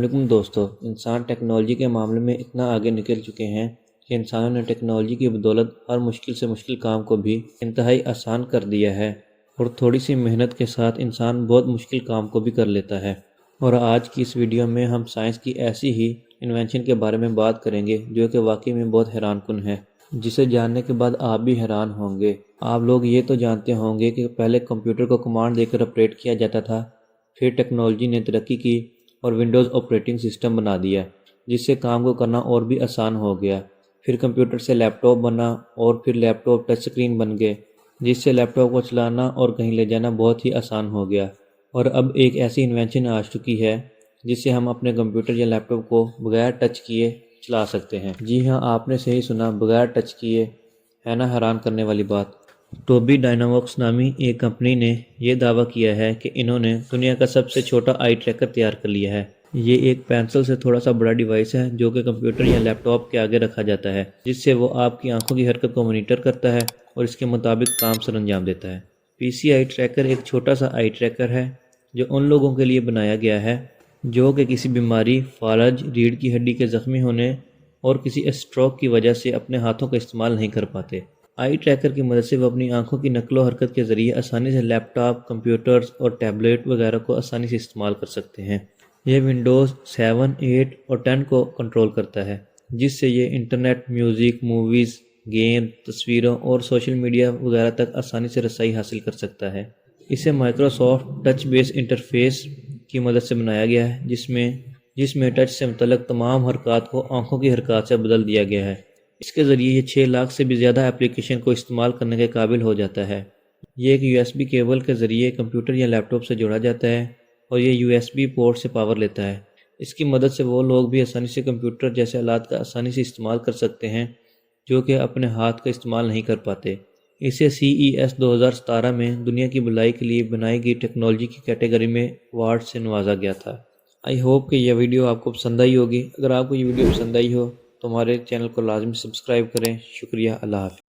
علیکم دوستو، انسان ٹیکنالوجی کے معاملے میں اتنا آگے نکل چکے ہیں کہ انسانوں نے ٹیکنالوجی کی بدولت ہر مشکل سے مشکل کام کو بھی انتہائی آسان کر دیا ہے اور تھوڑی سی محنت کے ساتھ انسان بہت مشکل کام کو بھی کر لیتا ہے۔ اور آج کی اس ویڈیو میں ہم سائنس کی ایسی ہی انوینشن کے بارے میں بات کریں گے جو کہ واقعی میں بہت حیران کن ہے، جسے جاننے کے بعد آپ بھی حیران ہوں گے۔ آپ لوگ یہ تو جانتے ہوں گے کہ پہلے کمپیوٹر کو کمانڈ دے کر آپریٹ کیا جاتا تھا، پھر ٹیکنالوجی نے ترقی کی اور ونڈوز آپریٹنگ سسٹم بنا دیا جس سے کام کو کرنا اور بھی آسان ہو گیا۔ پھر کمپیوٹر سے لیپ ٹاپ بنا اور پھر لیپ ٹاپ ٹچ سکرین بن گئے جس سے لیپ ٹاپ کو چلانا اور کہیں لے جانا بہت ہی آسان ہو گیا۔ اور اب ایک ایسی انوینشن آ چکی ہے جس سے ہم اپنے کمپیوٹر یا لیپ ٹاپ کو بغیر ٹچ کیے چلا سکتے ہیں۔ جی ہاں، آپ نے صحیح سنا، بغیر ٹچ کیے، ہے نا حیران کرنے والی بات۔ ٹوبی ڈائناوکس نامی ایک کمپنی نے یہ دعویٰ کیا ہے کہ انہوں نے دنیا کا سب سے چھوٹا آئی ٹریکر تیار کر لیا ہے۔ یہ ایک پینسل سے تھوڑا سا بڑا ڈیوائس ہے جو کہ کمپیوٹر یا لیپ ٹاپ کے آگے رکھا جاتا ہے، جس سے وہ آپ کی آنکھوں کی حرکت کو مانیٹر کرتا ہے اور اس کے مطابق کام سر انجام دیتا ہے۔ پی سی آئی ٹریکر ایک چھوٹا سا آئی ٹریکر ہے جو ان لوگوں کے لیے بنایا گیا ہے جو کہ کسی بیماری، فالج، ریڑھ کی ہڈی کے زخمی ہونے اور کسی اسٹروک کی وجہ سے اپنے ہاتھوں کا استعمال نہیں کر پاتے۔ آئی ٹریکر کی مدد سے وہ اپنی آنکھوں کی نقل و حرکت کے ذریعے آسانی سے لیپ ٹاپ، کمپیوٹرز اور ٹیبلیٹ وغیرہ کو آسانی سے استعمال کر سکتے ہیں۔ یہ ونڈوز 7، 8 اور 10 کو کنٹرول کرتا ہے، جس سے یہ انٹرنیٹ، میوزک، موویز، گیم، تصویروں اور سوشل میڈیا وغیرہ تک آسانی سے رسائی حاصل کر سکتا ہے۔ اسے مائکروسافٹ ٹچ بیس انٹرفیس کی مدد سے بنایا گیا ہے جس میں ٹچ سے متعلق تمام حرکات کو آنکھوں کی حرکات سے بدل دیا گیا ہے۔ اس کے ذریعے یہ 6 لاکھ سے بھی زیادہ اپلیکیشن کو استعمال کرنے کے قابل ہو جاتا ہے۔ یہ ایک USB کیبل کے ذریعے کمپیوٹر یا لیپ ٹاپ سے جوڑا جاتا ہے اور یہ USB پورٹ سے پاور لیتا ہے۔ اس کی مدد سے وہ لوگ بھی آسانی سے کمپیوٹر جیسے آلات کا آسانی سے استعمال کر سکتے ہیں جو کہ اپنے ہاتھ کا استعمال نہیں کر پاتے۔ اسے CES 2017 میں دنیا کی بھلائی کے لیے بنائی گئی ٹیکنالوجی کی کیٹیگری میں ایوارڈ سے نوازا گیا تھا۔ آئی ہوپ کہ یہ ویڈیو آپ کو پسند آئی ہوگی۔ اگر آپ کو یہ ویڈیو پسند آئی ہو تو ہمارے چینل کو لازمی سبسکرائب کریں۔ شکریہ، اللہ حافظ۔